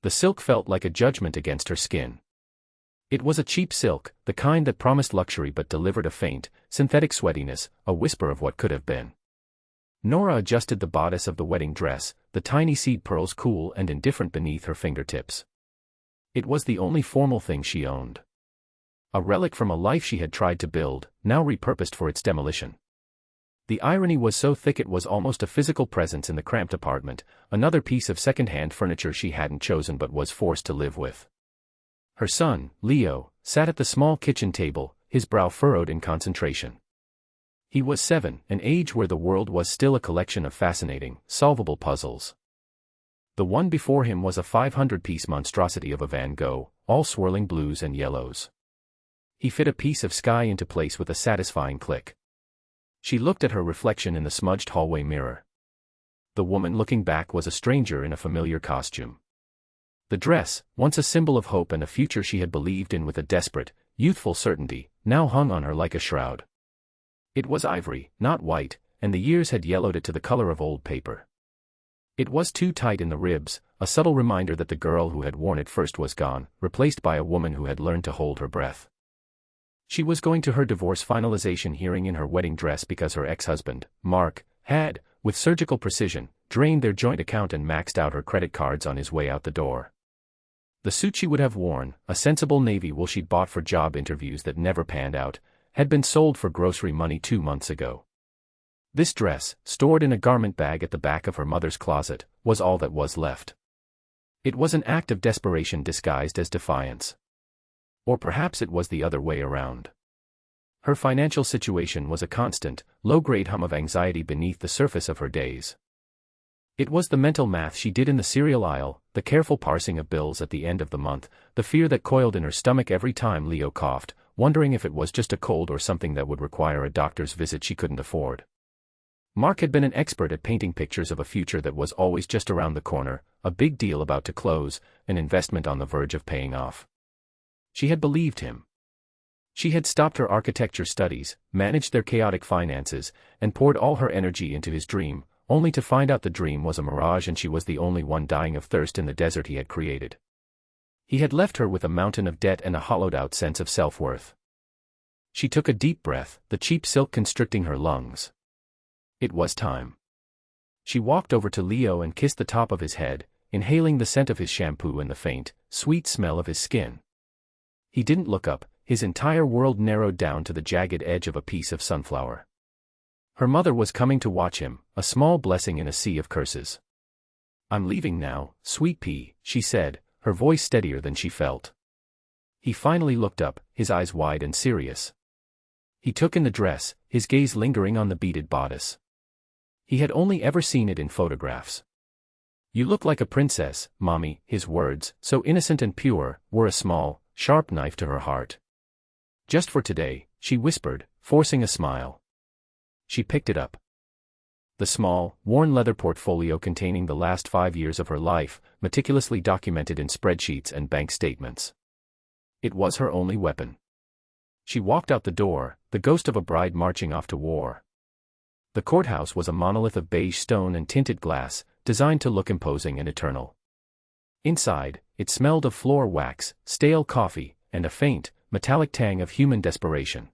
The silk felt like a judgment against her skin. It was a cheap silk, the kind that promised luxury but delivered a faint, synthetic sweatiness, a whisper of what could have been. Nora adjusted the bodice of the wedding dress, the tiny seed pearls cool and indifferent beneath her fingertips. It was the only formal thing she owned. A relic from a life she had tried to build, now repurposed for its demolition. The irony was so thick it was almost a physical presence in the cramped apartment, another piece of second-hand furniture she hadn't chosen but was forced to live with. Her son, Leo, sat at the small kitchen table, his brow furrowed in concentration. He was 7, an age where the world was still a collection of fascinating, solvable puzzles. The one before him was a 500-piece monstrosity of a Van Gogh, all swirling blues and yellows. He fit a piece of sky into place with a satisfying click. She looked at her reflection in the smudged hallway mirror. The woman looking back was a stranger in a familiar costume. The dress, once a symbol of hope and a future she had believed in with a desperate, youthful certainty, now hung on her like a shroud. It was ivory, not white, and the years had yellowed it to the color of old paper. It was too tight in the ribs, a subtle reminder that the girl who had worn it first was gone, replaced by a woman who had learned to hold her breath. She was going to her divorce finalization hearing in her wedding dress because her ex-husband, Mark, had, with surgical precision, drained their joint account and maxed out her credit cards on his way out the door. The suit she would have worn, a sensible navy wool she'd bought for job interviews that never panned out, had been sold for grocery money 2 months ago. This dress, stored in a garment bag at the back of her mother's closet, was all that was left. It was an act of desperation disguised as defiance. Or perhaps it was the other way around. Her financial situation was a constant, low-grade hum of anxiety beneath the surface of her days. It was the mental math she did in the cereal aisle, the careful parsing of bills at the end of the month, the fear that coiled in her stomach every time Leo coughed, wondering if it was just a cold or something that would require a doctor's visit she couldn't afford. Mark had been an expert at painting pictures of a future that was always just around the corner, a big deal about to close, an investment on the verge of paying off. She had believed him. She had stopped her architecture studies, managed their chaotic finances, and poured all her energy into his dream, only to find out the dream was a mirage and she was the only one dying of thirst in the desert he had created. He had left her with a mountain of debt and a hollowed-out sense of self-worth. She took a deep breath, the cheap silk constricting her lungs. It was time. She walked over to Leo and kissed the top of his head, inhaling the scent of his shampoo and the faint, sweet smell of his skin. He didn't look up, his entire world narrowed down to the jagged edge of a piece of sunflower. Her mother was coming to watch him, a small blessing in a sea of curses. "I'm leaving now, sweet pea," she said, her voice steadier than she felt. He finally looked up, his eyes wide and serious. He took in the dress, his gaze lingering on the beaded bodice. He had only ever seen it in photographs. "You look like a princess, Mommy," his words, so innocent and pure, were a small, sharp knife to her heart. "Just for today," she whispered, forcing a smile. She picked it up. The small, worn leather portfolio containing the last 5 years of her life, meticulously documented in spreadsheets and bank statements. It was her only weapon. She walked out the door, the ghost of a bride marching off to war. The courthouse was a monolith of beige stone and tinted glass, designed to look imposing and eternal. Inside, it smelled of floor wax, stale coffee, and a faint, metallic tang of human desperation.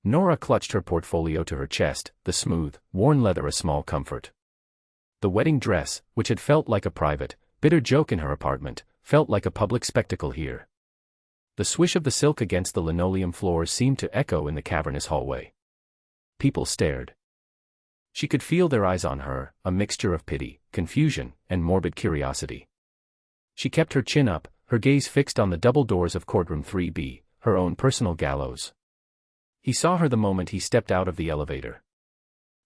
Nora clutched her portfolio to her chest, the smooth, worn leather a small comfort. The wedding dress, which had felt like a private, bitter joke in her apartment, felt like a public spectacle here. The swish of the silk against the linoleum floors seemed to echo in the cavernous hallway. People stared. She could feel their eyes on her, a mixture of pity, confusion, and morbid curiosity. She kept her chin up, her gaze fixed on the double doors of courtroom 3B, her own personal gallows. He saw her the moment he stepped out of the elevator.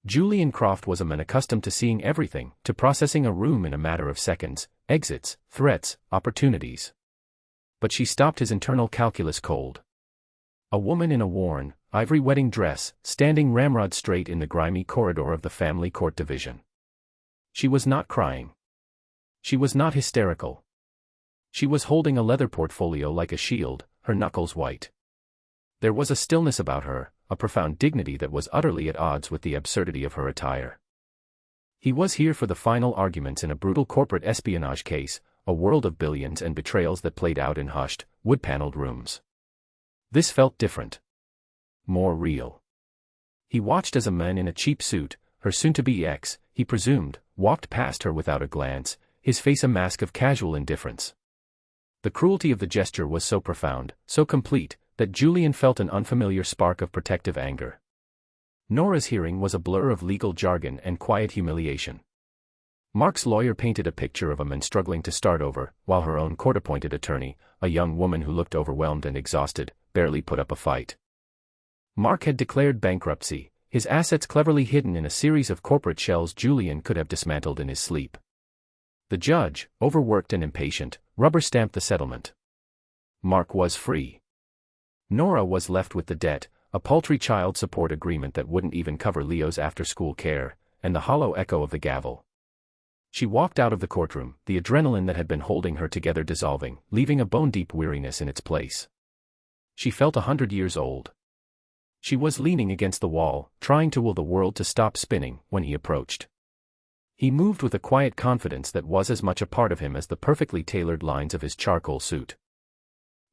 Julian Croft was a man accustomed to seeing everything, to processing a room in a matter of seconds, exits, threats, opportunities. But she stopped his internal calculus cold. A woman in a worn, ivory wedding dress, standing ramrod straight in the grimy corridor of the family court division. She was not crying. She was not hysterical. She was holding a leather portfolio like a shield, her knuckles white. There was a stillness about her, a profound dignity that was utterly at odds with the absurdity of her attire. He was here for the final arguments in a brutal corporate espionage case, a world of billions and betrayals that played out in hushed, wood-paneled rooms. This felt different. More real. He watched as a man in a cheap suit, her soon-to-be ex, he presumed, walked past her without a glance, his face a mask of casual indifference. The cruelty of the gesture was so profound, so complete, that Julian felt an unfamiliar spark of protective anger. Nora's hearing was a blur of legal jargon and quiet humiliation. Mark's lawyer painted a picture of a man struggling to start over, while her own court-appointed attorney, a young woman who looked overwhelmed and exhausted, barely put up a fight. Mark had declared bankruptcy, his assets cleverly hidden in a series of corporate shells Julian could have dismantled in his sleep. The judge, overworked and impatient, rubber-stamped the settlement. Mark was free. Nora was left with the debt, a paltry child support agreement that wouldn't even cover Leo's after-school care, and the hollow echo of the gavel. She walked out of the courtroom, the adrenaline that had been holding her together dissolving, leaving a bone-deep weariness in its place. She felt 100 years old. She was leaning against the wall, trying to will the world to stop spinning, when he approached. He moved with a quiet confidence that was as much a part of him as the perfectly tailored lines of his charcoal suit.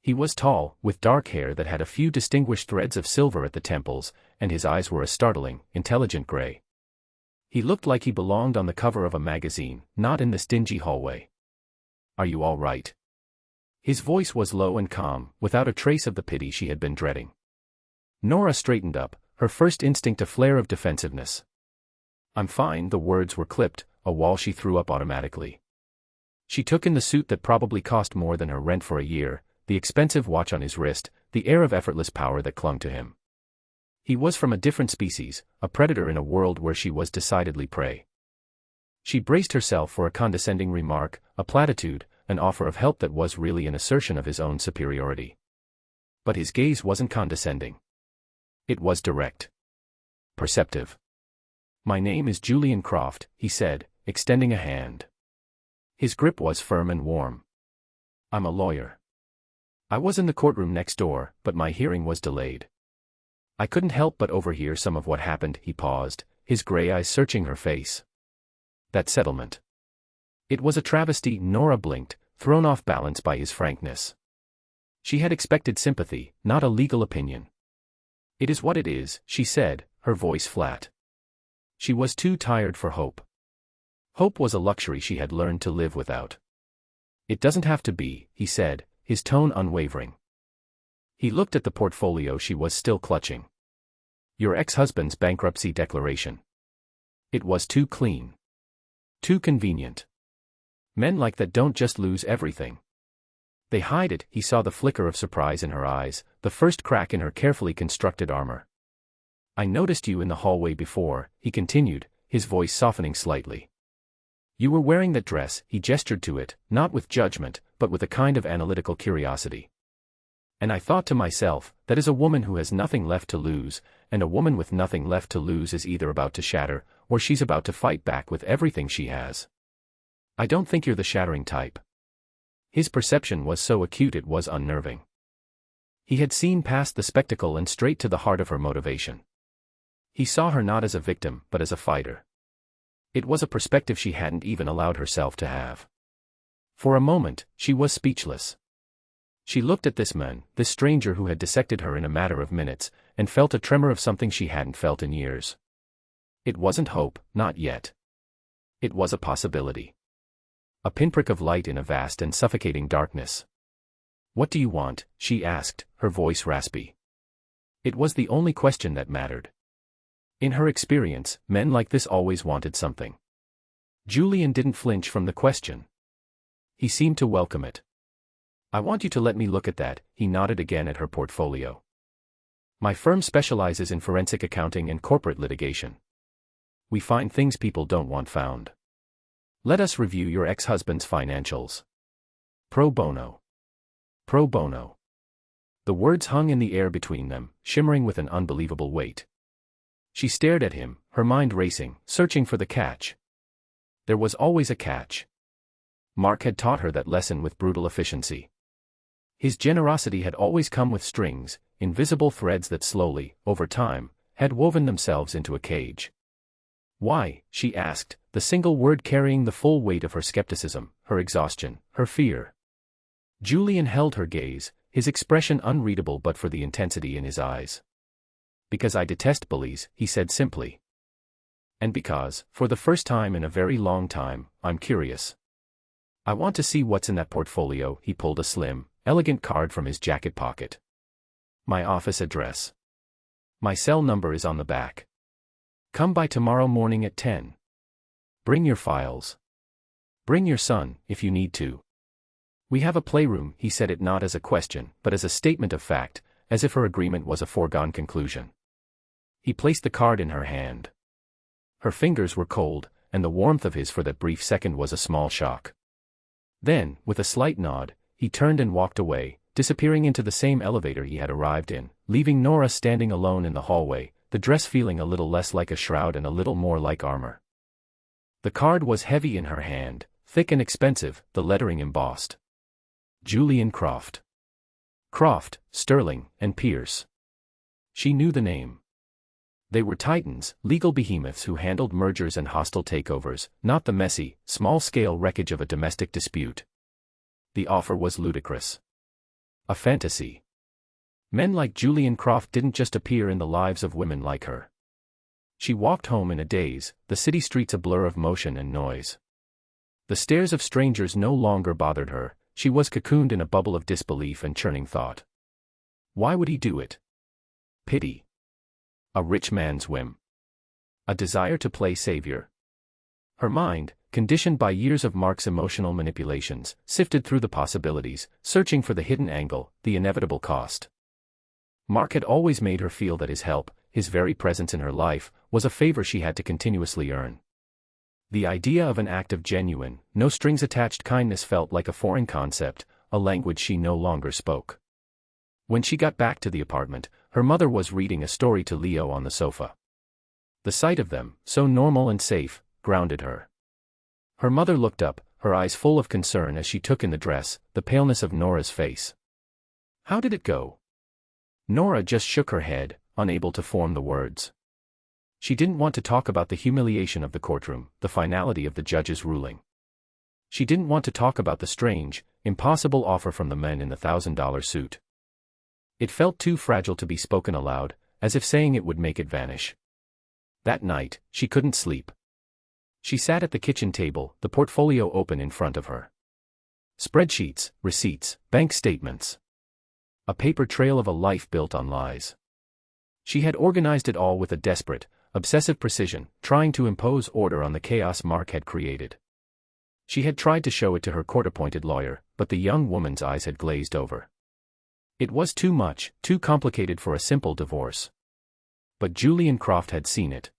He was tall, with dark hair that had a few distinguished threads of silver at the temples, and his eyes were a startling, intelligent gray. He looked like he belonged on the cover of a magazine, not in this dingy hallway. "Are you all right?" His voice was low and calm, without a trace of the pity she had been dreading. Nora straightened up, her first instinct a flare of defensiveness. "I'm fine," the words were clipped, a wall she threw up automatically. She took in the suit that probably cost more than her rent for a year, the expensive watch on his wrist, the air of effortless power that clung to him. He was from a different species, a predator in a world where she was decidedly prey. She braced herself for a condescending remark, a platitude, an offer of help that was really an assertion of his own superiority. But his gaze wasn't condescending. It was direct. Perceptive. "My name is Julian Croft," he said, extending a hand. His grip was firm and warm. "I'm a lawyer. I was in the courtroom next door, but my hearing was delayed. I couldn't help but overhear some of what happened." He paused, his gray eyes searching her face. "That settlement. It was a travesty." Nora blinked, thrown off balance by his frankness. She had expected sympathy, not a legal opinion. "It is what it is," she said, her voice flat. She was too tired for hope. Hope was a luxury she had learned to live without. "It doesn't have to be," he said, his tone unwavering. He looked at the portfolio she was still clutching. "Your ex-husband's bankruptcy declaration. It was too clean. Too convenient. Men like that don't just lose everything. They hide it." He saw the flicker of surprise in her eyes, the first crack in her carefully constructed armor. "I noticed you in the hallway before," he continued, his voice softening slightly. "You were wearing that dress." He gestured to it, not with judgment, but with a kind of analytical curiosity. "And I thought to myself, that is a woman who has nothing left to lose, and a woman with nothing left to lose is either about to shatter, or she's about to fight back with everything she has. I don't think you're the shattering type." His perception was so acute it was unnerving. He had seen past the spectacle and straight to the heart of her motivation. He saw her not as a victim, but as a fighter. It was a perspective she hadn't even allowed herself to have. For a moment, she was speechless. She looked at this man, this stranger who had dissected her in a matter of minutes, and felt a tremor of something she hadn't felt in years. It wasn't hope, not yet. It was a possibility. A pinprick of light in a vast and suffocating darkness. "What do you want?" she asked, her voice raspy. It was the only question that mattered. In her experience, men like this always wanted something. Julian didn't flinch from the question. He seemed to welcome it. "I want you to let me look at that." He nodded again at her portfolio. "My firm specializes in forensic accounting and corporate litigation. We find things people don't want found. Let us review your ex-husband's financials. Pro bono. Pro bono." The words hung in the air between them, shimmering with an unbelievable weight. She stared at him, her mind racing, searching for the catch. There was always a catch. Mark had taught her that lesson with brutal efficiency. His generosity had always come with strings, invisible threads that slowly, over time, had woven themselves into a cage. Why? She asked, the single word carrying the full weight of her skepticism, her exhaustion, her fear. Julian held her gaze, his expression unreadable but for the intensity in his eyes. Because I detest bullies, he said simply. And because, for the first time in a very long time, I'm curious. I want to see what's in that portfolio. He pulled a slim, elegant card from his jacket pocket. My office address. My cell number is on the back. Come by tomorrow morning at 10. Bring your files. Bring your son, if you need to. We have a playroom. He said it not as a question, but as a statement of fact, as if her agreement was a foregone conclusion. He placed the card in her hand. Her fingers were cold, and the warmth of his for that brief second was a small shock. Then, with a slight nod, he turned and walked away, disappearing into the same elevator he had arrived in, leaving Nora standing alone in the hallway, the dress feeling a little less like a shroud and a little more like armor. The card was heavy in her hand, thick and expensive, the lettering embossed. Julian Croft. Croft, Sterling, and Pierce. She knew the name. They were titans, legal behemoths who handled mergers and hostile takeovers, not the messy, small-scale wreckage of a domestic dispute. The offer was ludicrous. A fantasy. Men like Julian Croft didn't just appear in the lives of women like her. She walked home in a daze, the city streets a blur of motion and noise. The stares of strangers no longer bothered her, she was cocooned in a bubble of disbelief and churning thought. Why would he do it? Pity. A rich man's whim. A desire to play savior. Her mind, conditioned by years of Mark's emotional manipulations, sifted through the possibilities, searching for the hidden angle, the inevitable cost. Mark had always made her feel that his help, his very presence in her life, was a favor she had to continuously earn. The idea of an act of genuine, no-strings-attached kindness felt like a foreign concept, a language she no longer spoke. When she got back to the apartment, her mother was reading a story to Leo on the sofa. The sight of them, so normal and safe, grounded her. Her mother looked up, her eyes full of concern as she took in the dress, the paleness of Nora's face. How did it go? Nora just shook her head, unable to form the words. She didn't want to talk about the humiliation of the courtroom, the finality of the judge's ruling. She didn't want to talk about the strange, impossible offer from the men in the $1,000 suit. It felt too fragile to be spoken aloud, as if saying it would make it vanish. That night, she couldn't sleep. She sat at the kitchen table, the portfolio open in front of her. Spreadsheets, receipts, bank statements. A paper trail of a life built on lies. She had organized it all with a desperate, obsessive precision, trying to impose order on the chaos Mark had created. She had tried to show it to her court-appointed lawyer, but the young woman's eyes had glazed over. It was too much, too complicated for a simple divorce. But Julian Croft had seen it.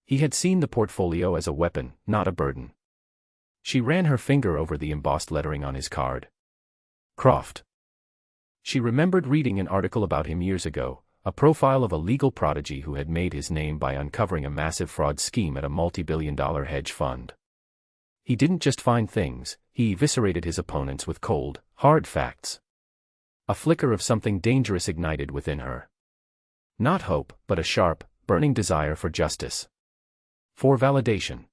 He had seen the portfolio as a weapon, not a burden. She ran her finger over the embossed lettering on his card. Croft. She remembered reading an article about him years ago, a profile of a legal prodigy who had made his name by uncovering a massive fraud scheme at a multi-billion-dollar hedge fund. He didn't just find things, he eviscerated his opponents with cold, hard facts. A flicker of something dangerous ignited within her. Not hope, but a sharp, burning desire for justice. For validation.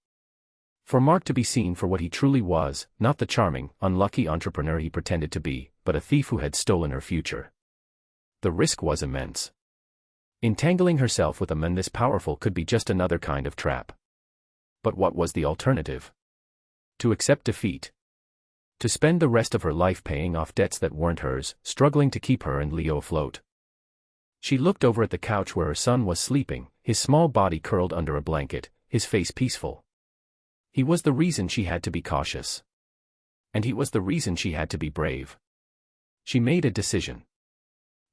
For Mark to be seen for what he truly was, not the charming, unlucky entrepreneur he pretended to be, but a thief who had stolen her future. The risk was immense. Entangling herself with a man this powerful could be just another kind of trap. But what was the alternative? To accept defeat. To spend the rest of her life paying off debts that weren't hers, struggling to keep her and Leo afloat. She looked over at the couch where her son was sleeping, his small body curled under a blanket, his face peaceful. He was the reason she had to be cautious. And he was the reason she had to be brave. She made a decision.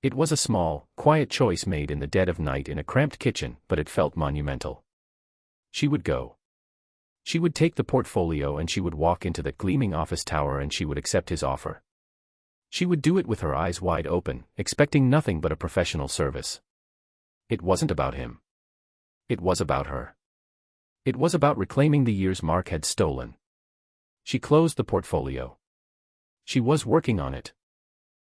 It was a small, quiet choice made in the dead of night in a cramped kitchen, but it felt monumental. She would go. She would take the portfolio and she would walk into that gleaming office tower and she would accept his offer. She would do it with her eyes wide open, expecting nothing but a professional service. It wasn't about him. It was about her. It was about reclaiming the years Mark had stolen. She closed the portfolio. She was working on it.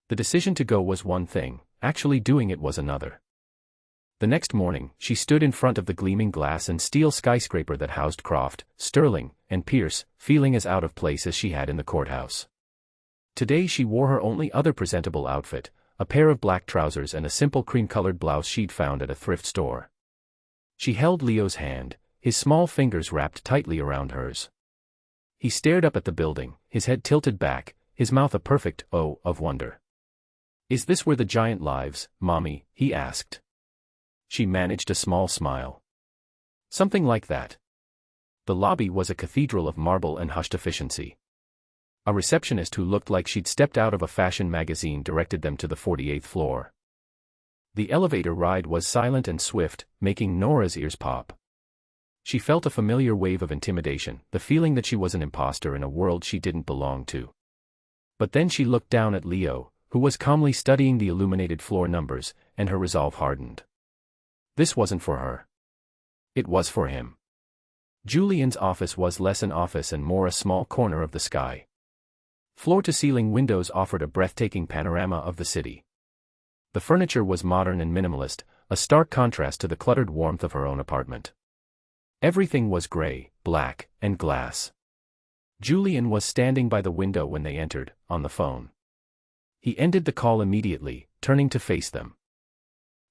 The decision to go was one thing, actually doing it was another. The next morning, she stood in front of the gleaming glass and steel skyscraper that housed Croft, Sterling, and Pierce, feeling as out of place as she had in the courthouse. Today she wore her only other presentable outfit, a pair of black trousers and a simple cream-colored blouse she'd found at a thrift store. She held Leo's hand, his small fingers wrapped tightly around hers. He stared up at the building, his head tilted back, his mouth a perfect O of wonder. "Is this where the giant lives, Mommy?" he asked. She managed a small smile. "Something like that." The lobby was a cathedral of marble and hushed efficiency. A receptionist who looked like she'd stepped out of a fashion magazine directed them to the 48th floor. The elevator ride was silent and swift, making Nora's ears pop. She felt a familiar wave of intimidation, the feeling that she was an imposter in a world she didn't belong to. But then she looked down at Leo, who was calmly studying the illuminated floor numbers, and her resolve hardened. This wasn't for her. It was for him. Julian's office was less an office and more a small corner of the sky. Floor-to-ceiling windows offered a breathtaking panorama of the city. The furniture was modern and minimalist, a stark contrast to the cluttered warmth of her own apartment. Everything was gray, black, and glass. Julian was standing by the window when they entered, on the phone. He ended the call immediately, turning to face them.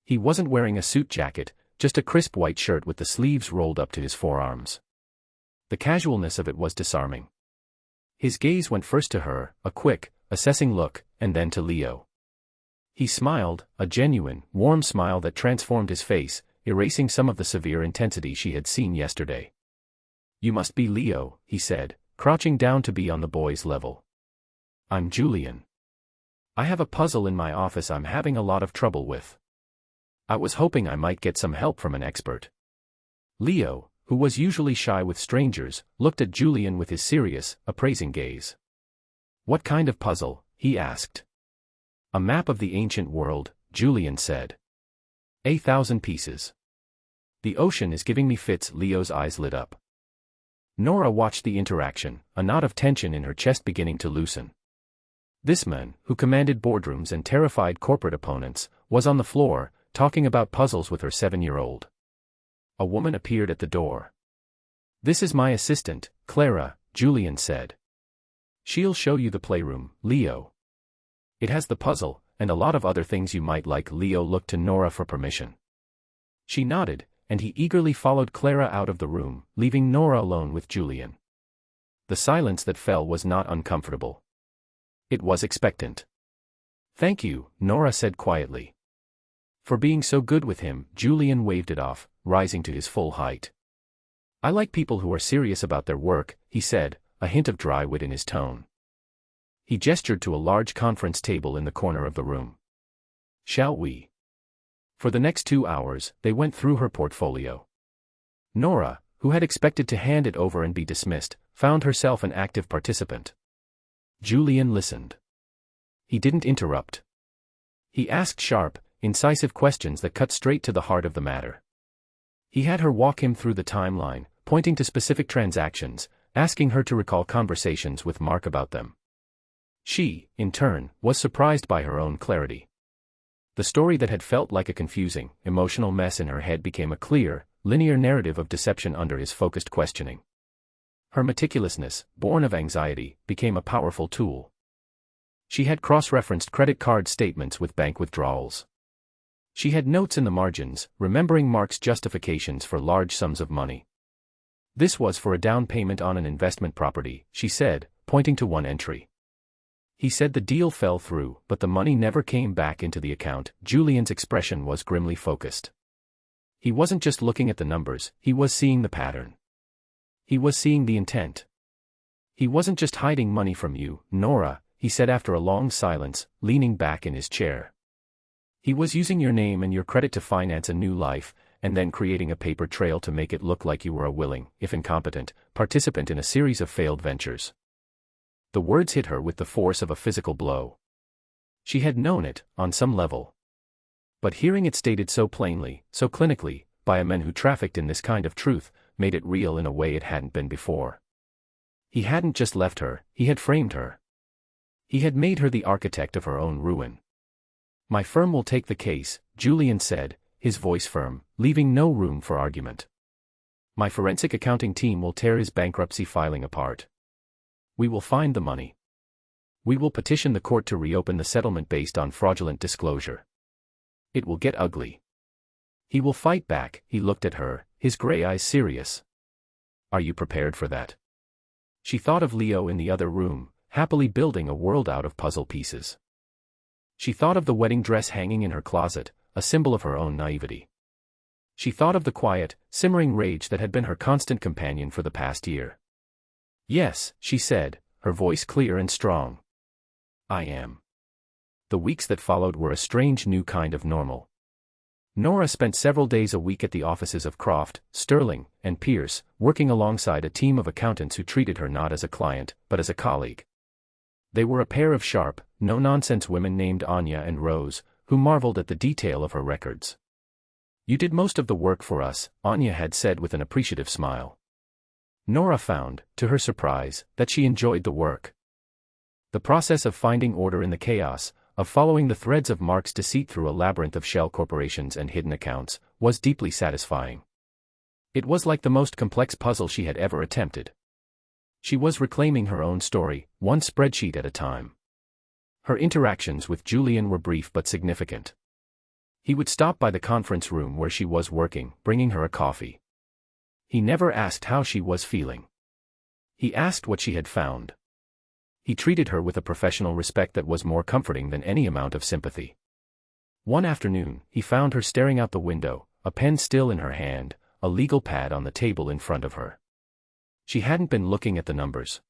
He wasn't wearing a suit jacket, just a crisp white shirt with the sleeves rolled up to his forearms. The casualness of it was disarming. His gaze went first to her, a quick, assessing look, and then to Leo. He smiled, a genuine, warm smile that transformed his face, erasing some of the severe intensity she had seen yesterday. "You must be Leo," he said, crouching down to be on the boy's level. "I'm Julian. I have a puzzle in my office I'm having a lot of trouble with. I was hoping I might get some help from an expert." Leo, who was usually shy with strangers, looked at Julian with his serious, appraising gaze. "What kind of puzzle?" he asked. "A map of the ancient world," Julian said. "1,000 pieces. The ocean is giving me fits." Leo's eyes lit up. Nora watched the interaction, a knot of tension in her chest beginning to loosen. This man, who commanded boardrooms and terrified corporate opponents, was on the floor, talking about puzzles with her 7-year-old. A woman appeared at the door. "This is my assistant, Clara," Julian said. "She'll show you the playroom, Leo. It has the puzzle, and a lot of other things you might like." Leo looked to Nora for permission. She nodded, and he eagerly followed Clara out of the room, leaving Nora alone with Julian. The silence that fell was not uncomfortable. It was expectant. "Thank you," Nora said quietly. "For being so good with him." Julian waved it off, rising to his full height. "I like people who are serious about their work," he said, a hint of dry wit in his tone. He gestured to a large conference table in the corner of the room. "Shall we?" For the next 2 hours, they went through her portfolio. Nora, who had expected to hand it over and be dismissed, found herself an active participant. Julian listened. He didn't interrupt. He asked sharp, incisive questions that cut straight to the heart of the matter. He had her walk him through the timeline, pointing to specific transactions, asking her to recall conversations with Mark about them. She, in turn, was surprised by her own clarity. The story that had felt like a confusing, emotional mess in her head became a clear, linear narrative of deception under his focused questioning. Her meticulousness, born of anxiety, became a powerful tool. She had cross-referenced credit card statements with bank withdrawals. She had notes in the margins, remembering Mark's justifications for large sums of money. "This was for a down payment on an investment property," she said, pointing to one entry. "He said the deal fell through, but the money never came back into the account." Julian's expression was grimly focused. He wasn't just looking at the numbers, he was seeing the pattern. He was seeing the intent. "He wasn't just hiding money from you, Nora," he said after a long silence, leaning back in his chair. "He was using your name and your credit to finance a new life, and then creating a paper trail to make it look like you were a willing, if incompetent, participant in a series of failed ventures." The words hit her with the force of a physical blow. She had known it, on some level. But hearing it stated so plainly, so clinically, by a man who trafficked in this kind of truth, made it real in a way it hadn't been before. He hadn't just left her, he had framed her. He had made her the architect of her own ruin. "My firm will take the case," Julian said, his voice firm, leaving no room for argument. My forensic accounting team will tear his bankruptcy filing apart. We will find the money. We will petition the court to reopen the settlement based on fraudulent disclosure. It will get ugly. He will fight back. He looked at her, his gray eyes serious. Are you prepared for that? She thought of Leo in the other room, happily building a world out of puzzle pieces. She thought of the wedding dress hanging in her closet, a symbol of her own naivety. She thought of the quiet, simmering rage that had been her constant companion for the past year. Yes, she said, her voice clear and strong. I am. The weeks that followed were a strange new kind of normal. Nora spent several days a week at the offices of Croft, Sterling, and Pierce, working alongside a team of accountants who treated her not as a client, but as a colleague. They were a pair of sharp, no-nonsense women named Anya and Rose, who marveled at the detail of her records. You did most of the work for us, Anya had said with an appreciative smile. Nora found, to her surprise, that she enjoyed the work. The process of finding order in the chaos, of following the threads of Mark's deceit through a labyrinth of shell corporations and hidden accounts, was deeply satisfying. It was like the most complex puzzle she had ever attempted. She was reclaiming her own story, one spreadsheet at a time. Her interactions with Julian were brief but significant. He would stop by the conference room where she was working, bringing her a coffee. He never asked how she was feeling. He asked what she had found. He treated her with a professional respect that was more comforting than any amount of sympathy. One afternoon, he found her staring out the window, a pen still in her hand, a legal pad on the table in front of her. She hadn't been looking at the numbers.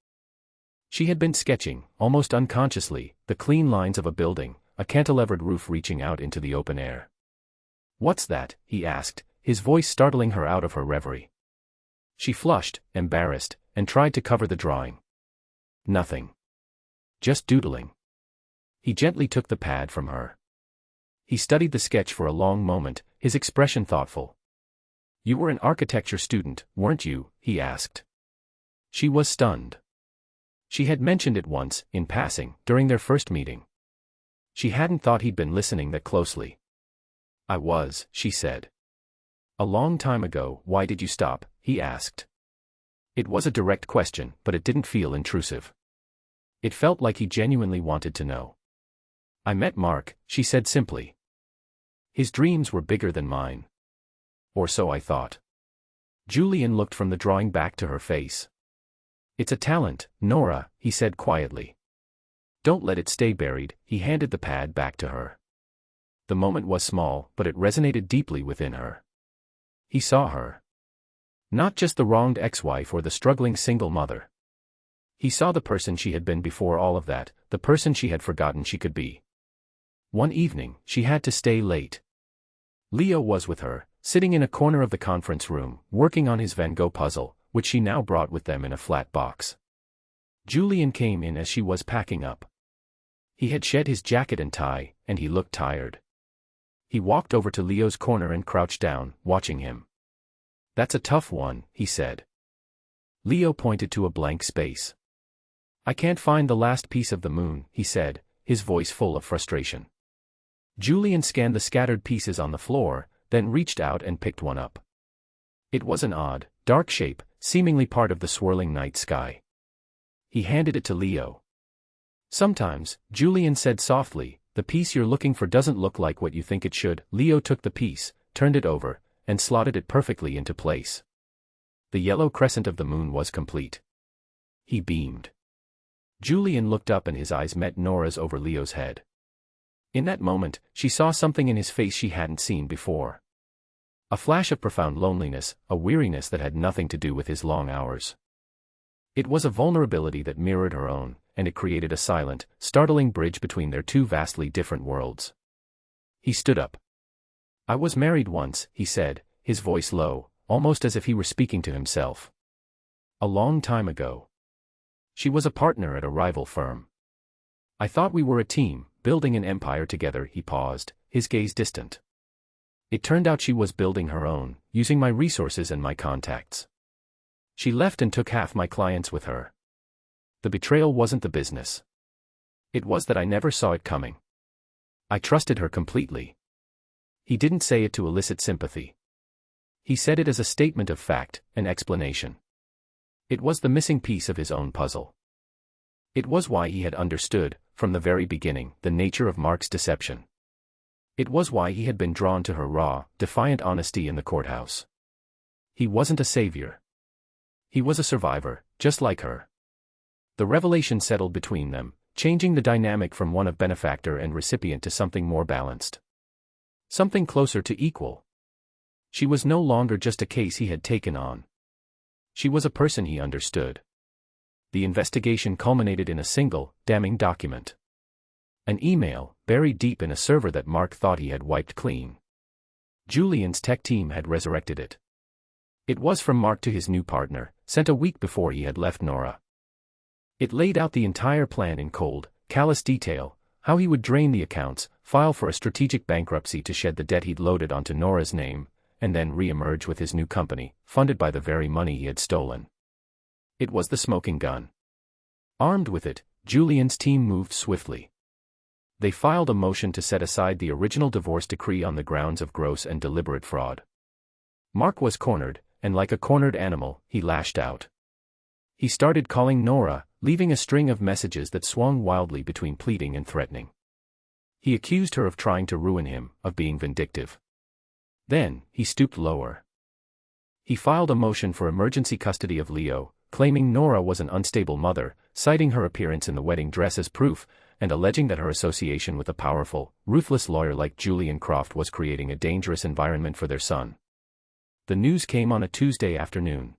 She had been sketching, almost unconsciously, the clean lines of a building, a cantilevered roof reaching out into the open air. "What's that?" he asked, his voice startling her out of her reverie. She flushed, embarrassed, and tried to cover the drawing. "Nothing. Just doodling." He gently took the pad from her. He studied the sketch for a long moment, his expression thoughtful. "You were an architecture student, weren't you?" he asked. She was stunned. She had mentioned it once, in passing, during their first meeting. She hadn't thought he'd been listening that closely. "I was," she said. "A long time ago." "Why did you stop?" he asked. It was a direct question, but it didn't feel intrusive. It felt like he genuinely wanted to know. "I met Mark," she said simply. "His dreams were bigger than mine. Or so I thought." Julian looked from the drawing back to her face. "It's a talent, Nora," he said quietly. "Don't let it stay buried." He handed the pad back to her. The moment was small, but it resonated deeply within her. He saw her. Not just the wronged ex-wife or the struggling single mother. He saw the person she had been before all of that, the person she had forgotten she could be. One evening, she had to stay late. Leo was with her, sitting in a corner of the conference room, working on his Van Gogh puzzle, which she now brought with them in a flat box. Julian came in as she was packing up. He had shed his jacket and tie, and he looked tired. He walked over to Leo's corner and crouched down, watching him. "That's a tough one," he said. Leo pointed to a blank space. "I can't find the last piece of the moon," he said, his voice full of frustration. Julian scanned the scattered pieces on the floor, then reached out and picked one up. It was an odd, dark shape, seemingly part of the swirling night sky. He handed it to Leo. "Sometimes," Julian said softly, "the piece you're looking for doesn't look like what you think it should." Leo took the piece, turned it over, and slotted it perfectly into place. The yellow crescent of the moon was complete. He beamed. Julian looked up and his eyes met Nora's over Leo's head. In that moment, she saw something in his face she hadn't seen before. A flash of profound loneliness, a weariness that had nothing to do with his long hours. It was a vulnerability that mirrored her own, and it created a silent, startling bridge between their two vastly different worlds. He stood up. "I was married once," he said, his voice low, almost as if he were speaking to himself. "A long time ago. She was a partner at a rival firm. I thought we were a team, building an empire together." He paused, his gaze distant. "It turned out she was building her own, using my resources and my contacts. She left and took half my clients with her. The betrayal wasn't the business. It was that I never saw it coming. I trusted her completely. He didn't say it to elicit sympathy. He said it as a statement of fact, an explanation. It was the missing piece of his own puzzle. It was why he had understood, from the very beginning, the nature of Mark's deception. It was why he had been drawn to her raw, defiant honesty in the courthouse. He wasn't a savior. He was a survivor, just like her. The revelation settled between them, changing the dynamic from one of benefactor and recipient to something more balanced. Something closer to equal. She was no longer just a case he had taken on. She was a person he understood. The investigation culminated in a single, damning document. An email, buried deep in a server that Mark thought he had wiped clean. Julian's tech team had resurrected it. It was from Mark to his new partner, sent a week before he had left Nora. It laid out the entire plan in cold, callous detail, how he would drain the accounts, file for a strategic bankruptcy to shed the debt he'd loaded onto Nora's name, and then re-emerge with his new company, funded by the very money he had stolen. It was the smoking gun. Armed with it, Julian's team moved swiftly. They filed a motion to set aside the original divorce decree on the grounds of gross and deliberate fraud. Mark was cornered, and like a cornered animal, he lashed out. He started calling Nora, leaving a string of messages that swung wildly between pleading and threatening. He accused her of trying to ruin him, of being vindictive. Then, he stooped lower. He filed a motion for emergency custody of Leo, claiming Nora was an unstable mother, citing her appearance in the wedding dress as proof, and alleging that her association with a powerful, ruthless lawyer like Julian Croft was creating a dangerous environment for their son. The news came on a Tuesday afternoon.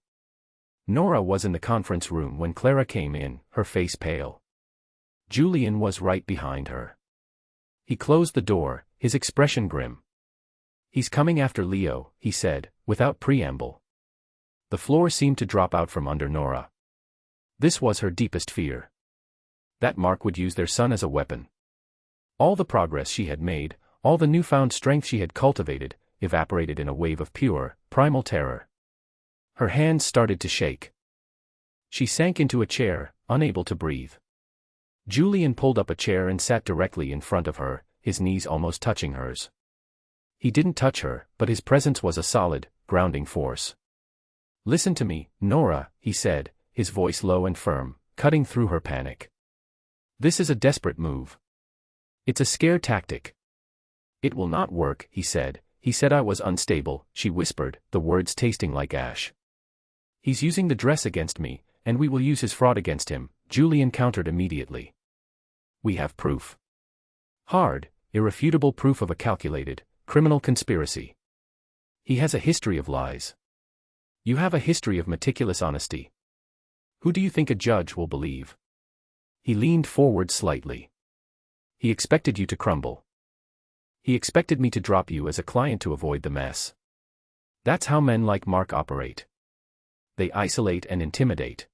Nora was in the conference room when Clara came in, her face pale. Julian was right behind her. He closed the door, his expression grim. "He's coming after Leo," he said, without preamble. The floor seemed to drop out from under Nora. This was her deepest fear. That Mark would use their son as a weapon. All the progress she had made, all the newfound strength she had cultivated, evaporated in a wave of pure, primal terror. Her hands started to shake. She sank into a chair, unable to breathe. Julian pulled up a chair and sat directly in front of her, his knees almost touching hers. He didn't touch her, but his presence was a solid, grounding force. "Listen to me, Nora," he said, his voice low and firm, cutting through her panic. "This is a desperate move. It's a scare tactic." "It will not work," he said. "He said I was unstable," she whispered, the words tasting like ash. "He's using the dress against me, and we will use his fraud against him," Julian countered immediately. "We have proof. Hard, irrefutable proof of a calculated, criminal conspiracy. He has a history of lies. You have a history of meticulous honesty. Who do you think a judge will believe?" He leaned forward slightly. "He expected you to crumble. He expected me to drop you as a client to avoid the mess. That's how men like Mark operate. They isolate and intimidate."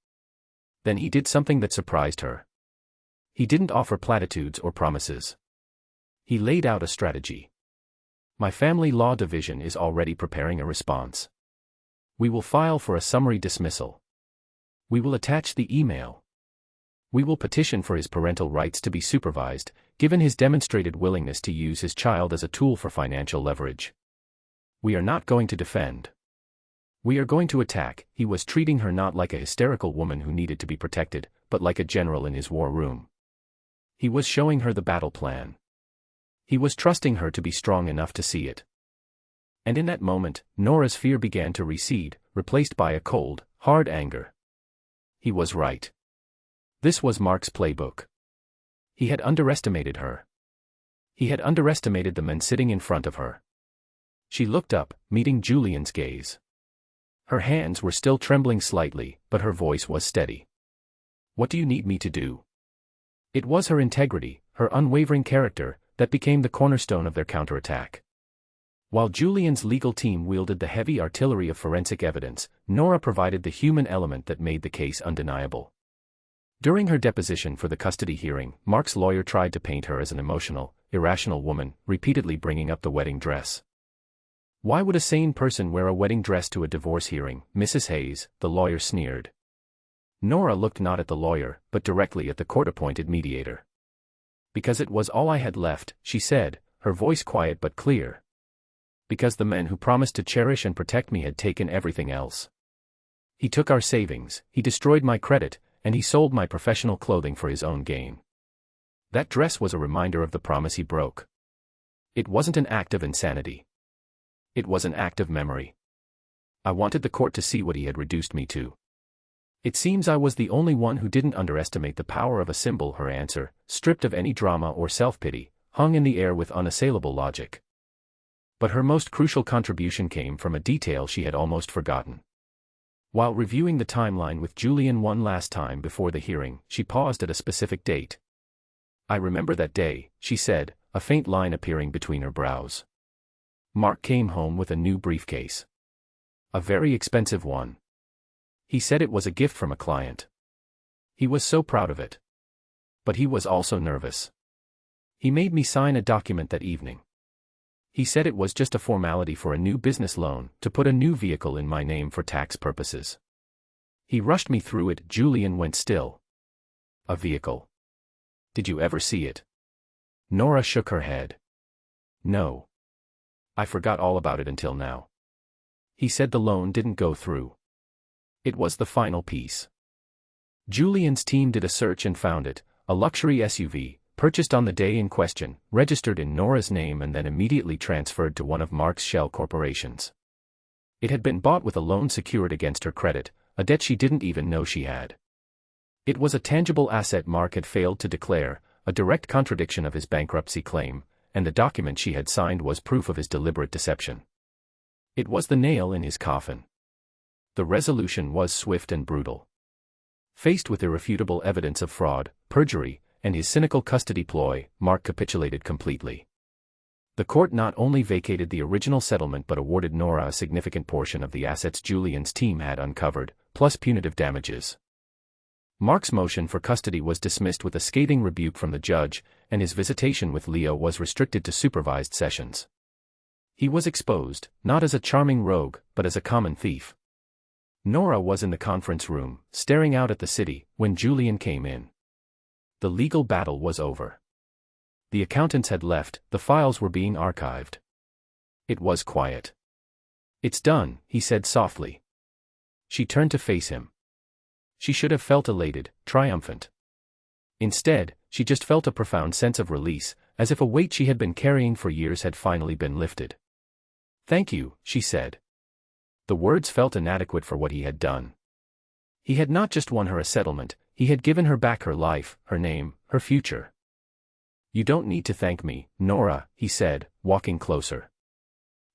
Then he did something that surprised her. He didn't offer platitudes or promises. He laid out a strategy. "My family law division is already preparing a response. We will file for a summary dismissal. We will attach the email. We will petition for his parental rights to be supervised, given his demonstrated willingness to use his child as a tool for financial leverage. We are not going to defend. We are going to attack." He was treating her not like a hysterical woman who needed to be protected, but like a general in his war room. He was showing her the battle plan. He was trusting her to be strong enough to see it. And in that moment, Nora's fear began to recede, replaced by a cold, hard anger. He was right. This was Mark's playbook. He had underestimated her. He had underestimated the men sitting in front of her. She looked up, meeting Julian's gaze. Her hands were still trembling slightly, but her voice was steady. "What do you need me to do?" It was her integrity, her unwavering character, that became the cornerstone of their counterattack. While Julian's legal team wielded the heavy artillery of forensic evidence, Nora provided the human element that made the case undeniable. During her deposition for the custody hearing, Mark's lawyer tried to paint her as an emotional, irrational woman, repeatedly bringing up the wedding dress. "Why would a sane person wear a wedding dress to a divorce hearing, Mrs. Hayes?" the lawyer sneered. Nora looked not at the lawyer, but directly at the court-appointed mediator. "Because it was all I had left," she said, her voice quiet but clear. Because the men who promised to cherish and protect me had taken everything else. He took our savings, he destroyed my credit, and he sold my professional clothing for his own gain. That dress was a reminder of the promise he broke. It wasn't an act of insanity. It was an act of memory. I wanted the court to see what he had reduced me to. It seems I was the only one who didn't underestimate the power of a symbol. Her answer, stripped of any drama or self-pity, hung in the air with unassailable logic. But her most crucial contribution came from a detail she had almost forgotten. While reviewing the timeline with Julian one last time before the hearing, she paused at a specific date. I remember that day, she said, a faint line appearing between her brows. Mark came home with a new briefcase. A very expensive one. He said it was a gift from a client. He was so proud of it. But he was also nervous. He made me sign a document that evening. He said it was just a formality for a new business loan, to put a new vehicle in my name for tax purposes. He rushed me through it. Julian went still. A vehicle. Did you ever see it? Nora shook her head. No. I forgot all about it until now. He said the loan didn't go through. It was the final piece. Julian's team did a search and found it, a luxury SUV, purchased on the day in question, registered in Nora's name and then immediately transferred to one of Mark's shell corporations. It had been bought with a loan secured against her credit, a debt she didn't even know she had. It was a tangible asset Mark had failed to declare, a direct contradiction of his bankruptcy claim, and the document she had signed was proof of his deliberate deception. It was the nail in his coffin. The resolution was swift and brutal. Faced with irrefutable evidence of fraud, perjury, and his cynical custody ploy, Mark capitulated completely. The court not only vacated the original settlement but awarded Nora a significant portion of the assets Julian's team had uncovered, plus punitive damages. Mark's motion for custody was dismissed with a scathing rebuke from the judge, and his visitation with Leo was restricted to supervised sessions. He was exposed, not as a charming rogue, but as a common thief. Nora was in the conference room, staring out at the city, when Julian came in. The legal battle was over. The accountants had left, the files were being archived. It was quiet. "It's done," he said softly. She turned to face him. She should have felt elated, triumphant. Instead, she just felt a profound sense of release, as if a weight she had been carrying for years had finally been lifted. "Thank you," she said. The words felt inadequate for what he had done. He had not just won her a settlement, he had given her back her life, her name, her future. "You don't need to thank me, Nora," he said, walking closer.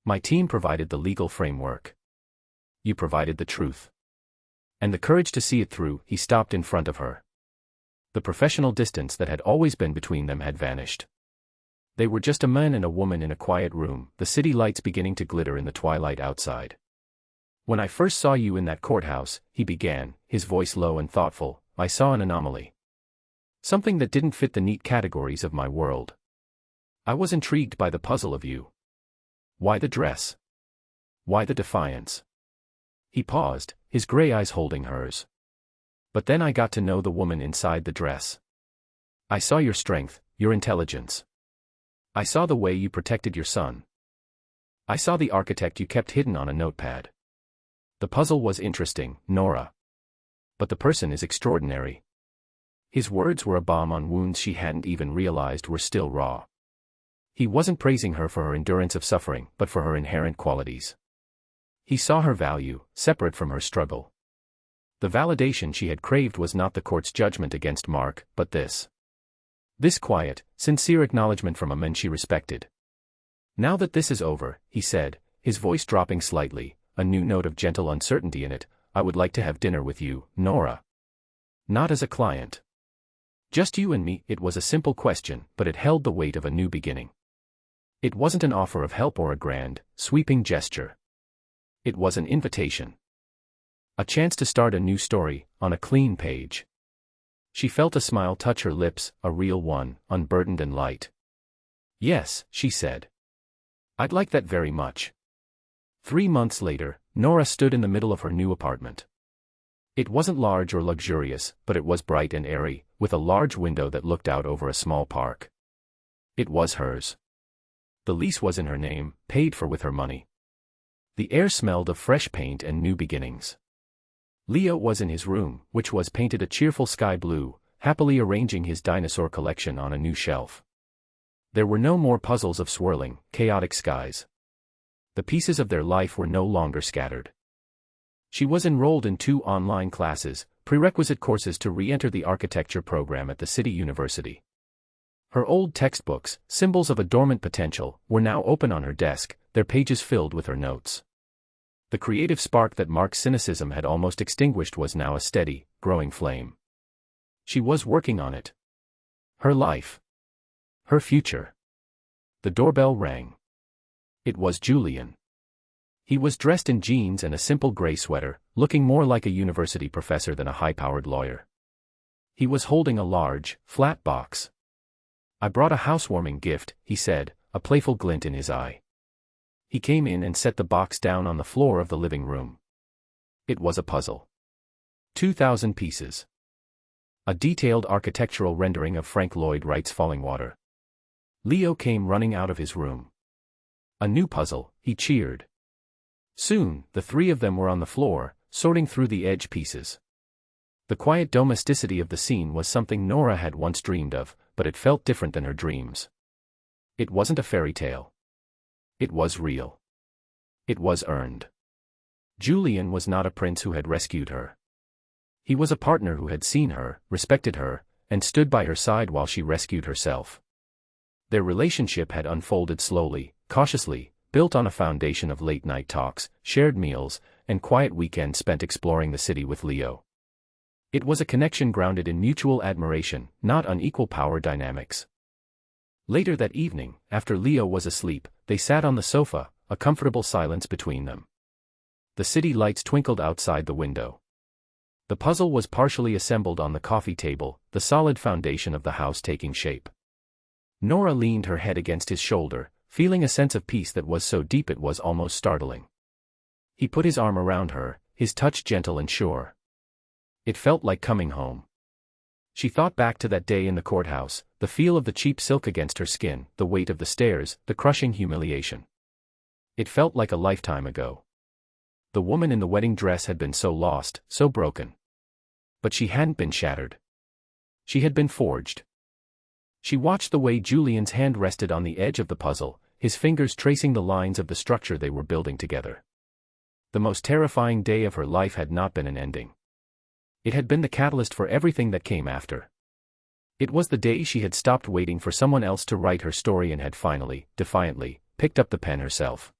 "My team provided the legal framework. You provided the truth. And the courage to see it through." He stopped in front of her. The professional distance that had always been between them had vanished. They were just a man and a woman in a quiet room, the city lights beginning to glitter in the twilight outside. "When I first saw you in that courthouse," he began, his voice low and thoughtful, "I saw an anomaly. Something that didn't fit the neat categories of my world. I was intrigued by the puzzle of you. Why the dress? Why the defiance?" He paused, his gray eyes holding hers. "But then I got to know the woman inside the dress. I saw your strength, your intelligence. I saw the way you protected your son. I saw the architect you kept hidden on a notepad. The puzzle was interesting, Nora. But the person is extraordinary." His words were a balm on wounds she hadn't even realized were still raw. He wasn't praising her for her endurance of suffering, but for her inherent qualities. He saw her value, separate from her struggle. The validation she had craved was not the court's judgment against Mark, but this. This quiet, sincere acknowledgement from a man she respected. "Now that this is over," he said, his voice dropping slightly, a new note of gentle uncertainty in it, "I would like to have dinner with you, Nora. Not as a client. Just you and me." It was a simple question, but it held the weight of a new beginning. It wasn't an offer of help or a grand, sweeping gesture. It was an invitation. A chance to start a new story, on a clean page. She felt a smile touch her lips, a real one, unburdened and light. "Yes," she said. "I'd like that very much." 3 months later, Nora stood in the middle of her new apartment. It wasn't large or luxurious, but it was bright and airy, with a large window that looked out over a small park. It was hers. The lease was in her name, paid for with her money. The air smelled of fresh paint and new beginnings. Leo was in his room, which was painted a cheerful sky blue, happily arranging his dinosaur collection on a new shelf. There were no more puzzles of swirling, chaotic skies. The pieces of their life were no longer scattered. She was enrolled in 2 online classes, prerequisite courses to re-enter the architecture program at the city university. Her old textbooks, symbols of a dormant potential, were now open on her desk, their pages filled with her notes. The creative spark that Mark's cynicism had almost extinguished was now a steady, growing flame. She was working on it. Her life. Her future. The doorbell rang. It was Julian. He was dressed in jeans and a simple gray sweater, looking more like a university professor than a high-powered lawyer. He was holding a large, flat box. "I brought a housewarming gift," he said, a playful glint in his eye. He came in and set the box down on the floor of the living room. It was a puzzle. 2,000 pieces. A detailed architectural rendering of Frank Lloyd Wright's Falling Water. Leo came running out of his room. "A new puzzle," he cheered. Soon, the 3 of them were on the floor, sorting through the edge pieces. The quiet domesticity of the scene was something Nora had once dreamed of, but it felt different than her dreams. It wasn't a fairy tale. It was real. It was earned. Julian was not a prince who had rescued her. He was a partner who had seen her, respected her, and stood by her side while she rescued herself. Their relationship had unfolded slowly, cautiously, built on a foundation of late-night talks, shared meals, and quiet weekends spent exploring the city with Leo. It was a connection grounded in mutual admiration, not unequal power dynamics. Later that evening, after Leo was asleep, they sat on the sofa, a comfortable silence between them. The city lights twinkled outside the window. The puzzle was partially assembled on the coffee table, the solid foundation of the house taking shape. Nora leaned her head against his shoulder, feeling a sense of peace that was so deep it was almost startling. He put his arm around her, his touch gentle and sure. It felt like coming home. She thought back to that day in the courthouse, the feel of the cheap silk against her skin, the weight of the stairs, the crushing humiliation. It felt like a lifetime ago. The woman in the wedding dress had been so lost, so broken. But she hadn't been shattered. She had been forged. She watched the way Julian's hand rested on the edge of the puzzle, his fingers tracing the lines of the structure they were building together. The most terrifying day of her life had not been an ending. It had been the catalyst for everything that came after. It was the day she had stopped waiting for someone else to write her story and had finally, defiantly, picked up the pen herself.